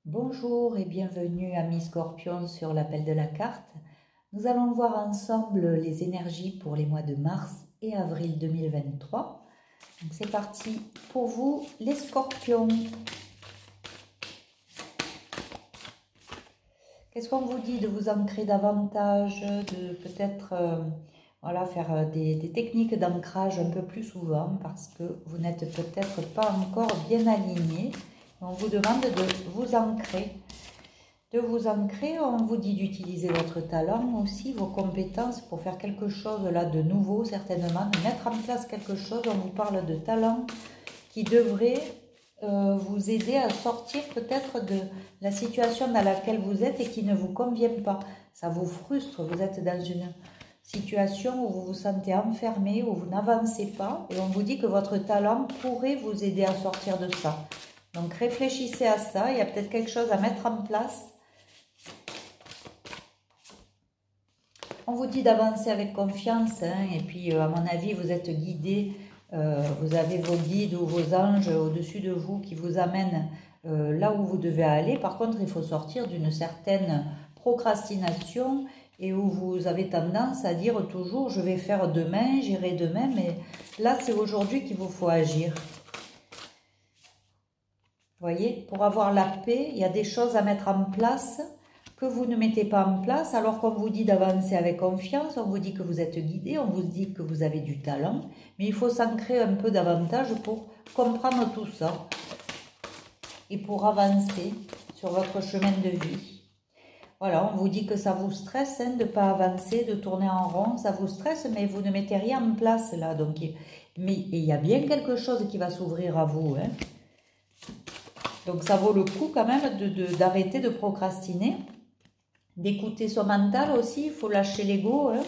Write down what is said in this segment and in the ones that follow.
Bonjour et bienvenue amis Scorpions sur l'appel de la carte. Nous allons voir ensemble les énergies pour les mois de mars et avril 2023. C'est parti pour vous les Scorpions. Qu'est-ce qu'on vous dit de vous ancrer davantage, de peut-être faire des techniques d'ancrage un peu plus souvent parce que vous n'êtes peut-être pas encore bien aligné. On vous demande de vous ancrer. On vous dit d'utiliser votre talent aussi, vos compétences pour faire quelque chose là de nouveau certainement, de mettre en place quelque chose. On vous parle de talent qui devrait vous aider à sortir peut-être de la situation dans laquelle vous êtes et qui ne vous convient pas. Ça vous frustre, vous êtes dans une situation où vous vous sentez enfermé, où vous n'avancez pas et on vous dit que votre talent pourrait vous aider à sortir de ça. Donc réfléchissez à ça, il y a peut-être quelque chose à mettre en place. On vous dit d'avancer avec confiance, hein, et puis à mon avis vous êtes guidé, vous avez vos guides ou vos anges au-dessus de vous qui vous amènent là où vous devez aller. Par contre il faut sortir d'une certaine procrastination et où vous avez tendance à dire toujours je vais faire demain, j'irai demain, mais là c'est aujourd'hui qu'il vous faut agir. Vous voyez, pour avoir la paix, il y a des choses à mettre en place que vous ne mettez pas en place, alors qu'on vous dit d'avancer avec confiance, on vous dit que vous êtes guidé, on vous dit que vous avez du talent, mais il faut s'ancrer un peu davantage pour comprendre tout ça et pour avancer sur votre chemin de vie. Voilà, on vous dit que ça vous stresse hein, de ne pas avancer, de tourner en rond, ça vous stresse, mais vous ne mettez rien en place là. Donc, mais il y a bien quelque chose qui va s'ouvrir à vous, hein. Donc ça vaut le coup quand même d'arrêter de procrastiner, d'écouter son mental aussi, il faut lâcher l'ego. Hein.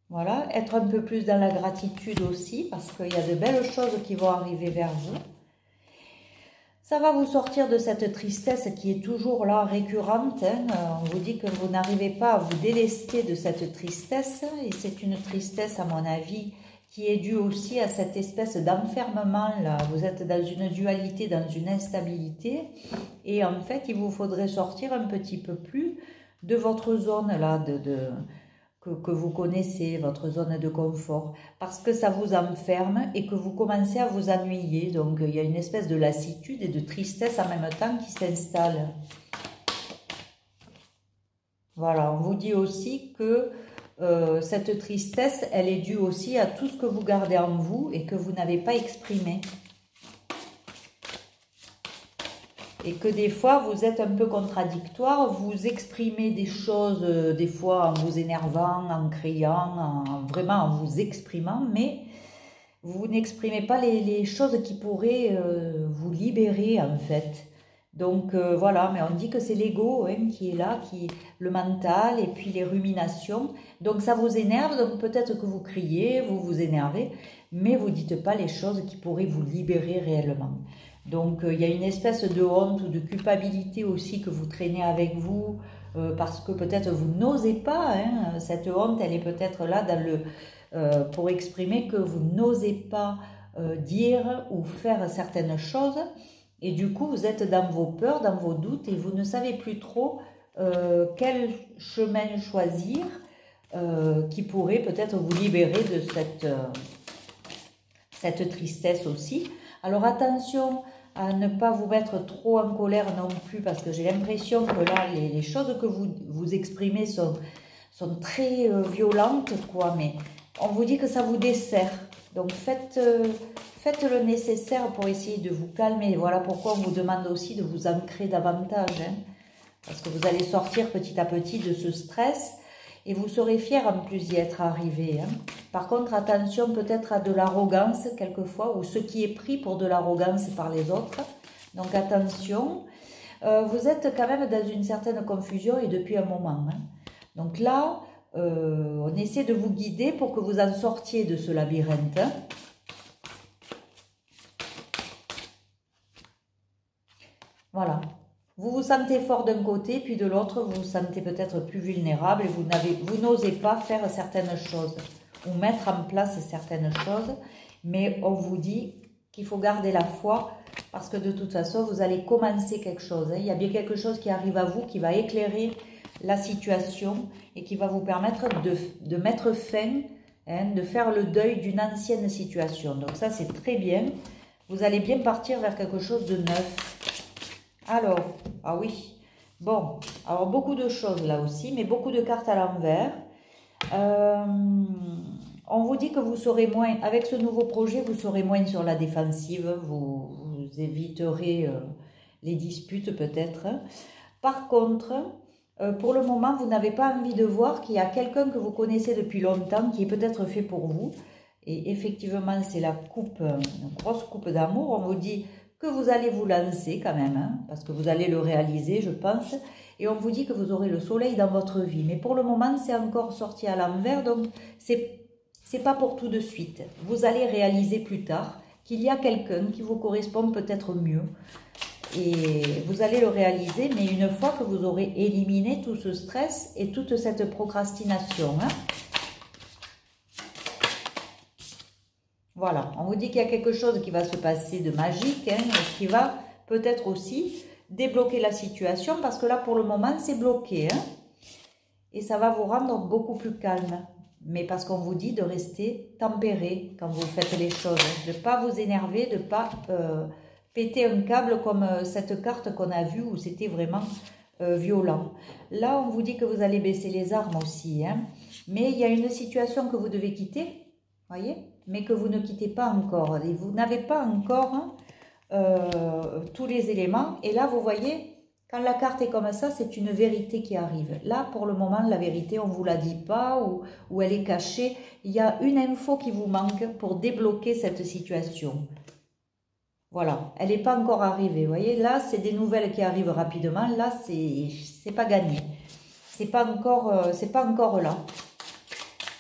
Voilà, être un peu plus dans la gratitude aussi, parce qu'il y a de belles choses qui vont arriver vers vous. Ça va vous sortir de cette tristesse qui est toujours là, récurrente. Hein. On vous dit que vous n'arrivez pas à vous délester de cette tristesse, et c'est une tristesse à mon avis qui est due aussi à cette espèce d'enfermement là. Vous êtes dans une dualité, dans une instabilité, et en fait, il vous faudrait sortir un petit peu plus de votre zone là, que vous connaissez, votre zone de confort, parce que ça vous enferme et que vous commencez à vous ennuyer. Donc, il y a une espèce de lassitude et de tristesse en même temps qui s'installe. Voilà, on vous dit aussi que cette tristesse, elle est due aussi à tout ce que vous gardez en vous et que vous n'avez pas exprimé. Et que des fois, vous êtes un peu contradictoire, vous exprimez des choses, des fois en vous énervant, en criant, vraiment en vous exprimant, mais vous n'exprimez pas les choses qui pourraient vous libérer en fait. Donc voilà, mais on dit que c'est l'ego hein, qui est là, le mental et puis les ruminations. Donc ça vous énerve, donc peut-être que vous criez, vous vous énervez, mais vous ne dites pas les choses qui pourraient vous libérer réellement. Donc il y a une espèce de honte ou de culpabilité aussi que vous traînez avec vous, parce que peut-être vous n'osez pas, hein, cette honte elle est peut-être là dans pour exprimer que vous n'osez pas dire ou faire certaines choses. Et du coup, vous êtes dans vos peurs, dans vos doutes et vous ne savez plus trop quel chemin choisir qui pourrait peut-être vous libérer de cette tristesse aussi. Alors attention à ne pas vous mettre trop en colère non plus parce que j'ai l'impression que là, les choses que vous exprimez sont très violentes, quoi. Mais on vous dit que ça vous dessert. Donc faites le nécessaire pour essayer de vous calmer. Voilà pourquoi on vous demande aussi de vous ancrer davantage. Hein, parce que vous allez sortir petit à petit de ce stress. Et vous serez fiers en plus d'y être arrivé. Hein. Par contre, attention peut-être à de l'arrogance quelquefois. Ou ce qui est pris pour de l'arrogance par les autres. Donc attention. Vous êtes quand même dans une certaine confusion et depuis un moment. Hein. Donc là, on essaie de vous guider pour que vous en sortiez de ce labyrinthe. Hein. Voilà. Vous vous sentez fort d'un côté, puis de l'autre, vous vous sentez peut-être plus vulnérable et vous n'osez pas faire certaines choses ou mettre en place certaines choses. Mais on vous dit qu'il faut garder la foi parce que de toute façon, vous allez commencer quelque chose. Hein. Il y a bien quelque chose qui arrive à vous, qui va éclairer la situation et qui va vous permettre de mettre fin, hein, de faire le deuil d'une ancienne situation. Donc ça, c'est très bien. Vous allez bien partir vers quelque chose de neuf. Alors, ah oui, bon, alors beaucoup de choses là aussi, mais beaucoup de cartes à l'envers. On vous dit que vous serez moins, avec ce nouveau projet, vous serez moins sur la défensive, vous éviterez les disputes peut-être. Par contre, pour le moment, vous n'avez pas envie de voir qu'il y a quelqu'un que vous connaissez depuis longtemps qui est peut-être fait pour vous. Et effectivement, c'est la coupe, une grosse coupe d'amour. On vous dit que vous allez vous lancer quand même, hein, parce que vous allez le réaliser, je pense. Et on vous dit que vous aurez le soleil dans votre vie. Mais pour le moment, c'est encore sorti à l'envers, donc c'est pas pour tout de suite. Vous allez réaliser plus tard qu'il y a quelqu'un qui vous correspond peut-être mieux. Et vous allez le réaliser, mais une fois que vous aurez éliminé tout ce stress et toute cette procrastination. Hein. Voilà, on vous dit qu'il y a quelque chose qui va se passer de magique, hein, et qui va peut-être aussi débloquer la situation, parce que là, pour le moment, c'est bloqué. Hein, et ça va vous rendre beaucoup plus calme. Mais parce qu'on vous dit de rester tempéré quand vous faites les choses. De ne pas vous énerver, de ne pas péter un câble comme cette carte qu'on a vue où c'était vraiment violent. Là, on vous dit que vous allez baisser les armes aussi. Hein, mais il y a une situation que vous devez quitter, voyez, mais que vous ne quittez pas encore. Et vous n'avez pas encore tous les éléments. Et là, vous voyez, quand la carte est comme ça, c'est une vérité qui arrive. Là, pour le moment, la vérité, on ne vous la dit pas ou elle est cachée. Il y a une info qui vous manque pour débloquer cette situation. Voilà, elle n'est pas encore arrivée. Vous voyez, là, c'est des nouvelles qui arrivent rapidement. Là, c'est pas gagné. C'est pas encore là.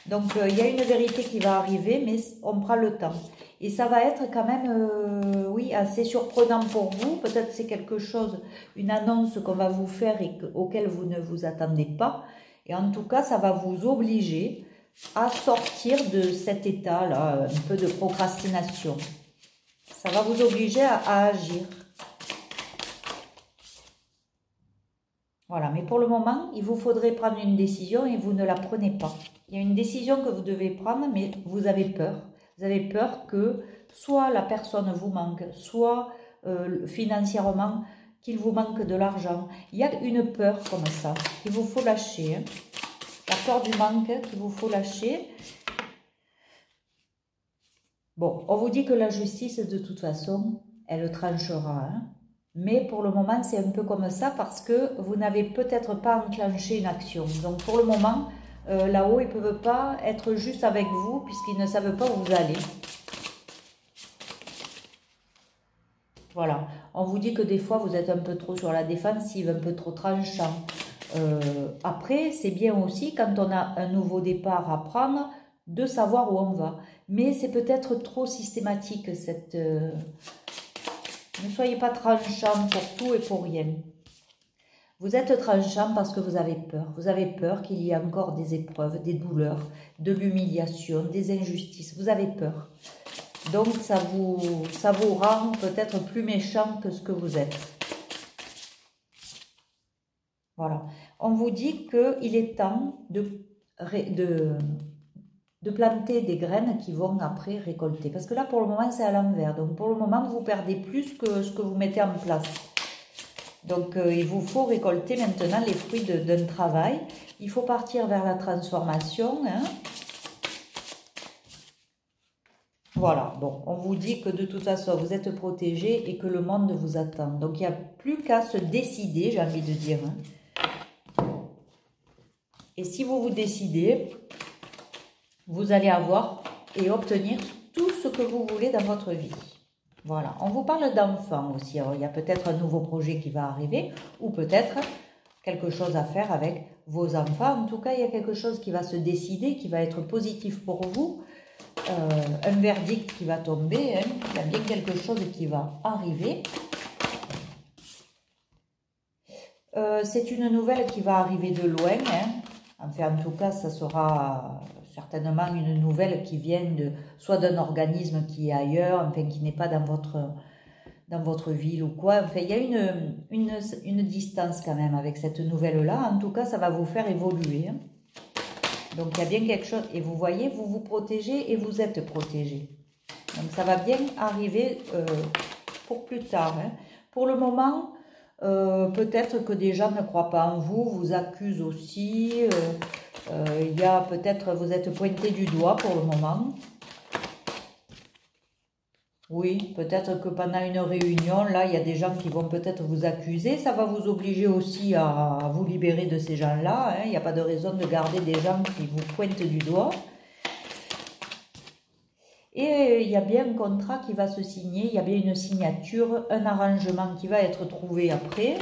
Donc, il y a une vérité qui va arriver, mais on prend le temps. Et ça va être quand même, oui, assez surprenant pour vous. Peut-être c'est quelque chose, une annonce qu'on va vous faire et auquel vous ne vous attendez pas. Et en tout cas, ça va vous obliger à sortir de cet état-là, un peu de procrastination. Ça va vous obliger à agir. Voilà, mais pour le moment, il vous faudrait prendre une décision et vous ne la prenez pas. Il y a une décision que vous devez prendre, mais vous avez peur. Vous avez peur que soit la personne vous manque, soit financièrement, qu'il vous manque de l'argent. Il y a une peur comme ça qu'il vous faut lâcher. Hein. La peur du manque qu'il vous faut lâcher. Bon, on vous dit que la justice, de toute façon, elle tranchera. Hein. Mais pour le moment, c'est un peu comme ça parce que vous n'avez peut-être pas enclenché une action. Donc pour le moment, là-haut, ils ne peuvent pas être juste avec vous puisqu'ils ne savent pas où vous allez. Voilà. On vous dit que des fois, vous êtes un peu trop sur la défensive, un peu trop tranchant. Après, c'est bien aussi, quand on a un nouveau départ à prendre, de savoir où on va. Mais c'est peut-être trop systématique, cette... Ne soyez pas tranchant pour tout et pour rien. Vous êtes tranchant parce que vous avez peur. Vous avez peur qu'il y ait encore des épreuves, des douleurs, de l'humiliation, des injustices. Vous avez peur. Donc, ça vous rend peut-être plus méchant que ce que vous êtes. Voilà. On vous dit qu'il est temps de planter des graines qui vont après récolter. Parce que là, pour le moment, c'est à l'envers. Donc, pour le moment, vous perdez plus que ce que vous mettez en place. Donc, il vous faut récolter maintenant les fruits d'un travail. Il faut partir vers la transformation. Hein. Voilà. Bon, on vous dit que de toute façon, vous êtes protégé et que le monde vous attend. Donc, il n'y a plus qu'à se décider, j'ai envie de dire. Hein. Et si vous vous décidez... vous allez avoir et obtenir tout ce que vous voulez dans votre vie. Voilà, on vous parle d'enfants aussi. Alors, il y a peut-être un nouveau projet qui va arriver ou peut-être quelque chose à faire avec vos enfants. En tout cas, il y a quelque chose qui va se décider, qui va être positif pour vous. Un verdict qui va tomber. Hein. Il y a bien quelque chose qui va arriver. C'est une nouvelle qui va arriver de loin. Hein. Enfin, en tout cas, ça sera... certainement une nouvelle qui vient soit d'un organisme qui est ailleurs, enfin qui n'est pas dans dans votre ville ou quoi. Enfin, il y a une distance quand même avec cette nouvelle-là. En tout cas, ça va vous faire évoluer. Hein. Donc, il y a bien quelque chose. Et vous voyez, vous vous protégez et vous êtes protégé. Donc, ça va bien arriver pour plus tard. Hein. Pour le moment, peut-être que des gens ne croient pas en vous, vous accusent aussi. Il y a peut-être, vous êtes pointé du doigt pour le moment. Oui, peut-être que pendant une réunion, là, il y a des gens qui vont peut-être vous accuser. Ça va vous obliger aussi à vous libérer de ces gens-là. Hein. Il n'y a pas de raison de garder des gens qui vous pointent du doigt. Et il y a bien un contrat qui va se signer, il y a bien une signature, un arrangement qui va être trouvé après.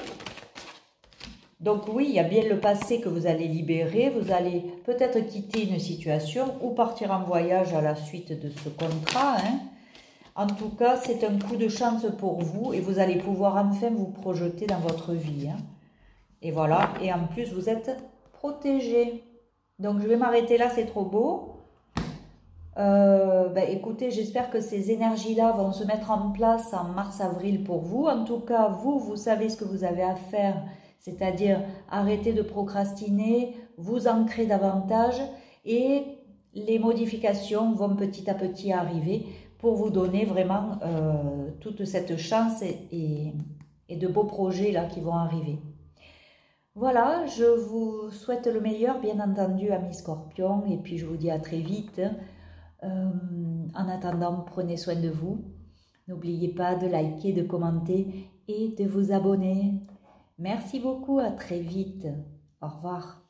Donc oui, il y a bien le passé que vous allez libérer. Vous allez peut-être quitter une situation ou partir en voyage à la suite de ce contrat, hein. En tout cas, c'est un coup de chance pour vous et vous allez pouvoir enfin vous projeter dans votre vie. Hein. Et voilà, et en plus, vous êtes protégé. Donc, je vais m'arrêter là, c'est trop beau. Écoutez, j'espère que ces énergies-là vont se mettre en place en mars-avril pour vous. En tout cas, vous savez ce que vous avez à faire, c'est-à-dire arrêter de procrastiner, vous ancrer davantage et les modifications vont petit à petit arriver pour vous donner vraiment toute cette chance et de beaux projets là qui vont arriver. Voilà, je vous souhaite le meilleur, bien entendu, amis Scorpions, et puis je vous dis à très vite. En attendant, prenez soin de vous. N'oubliez pas de liker, de commenter et de vous abonner. Merci beaucoup, à très vite. Au revoir.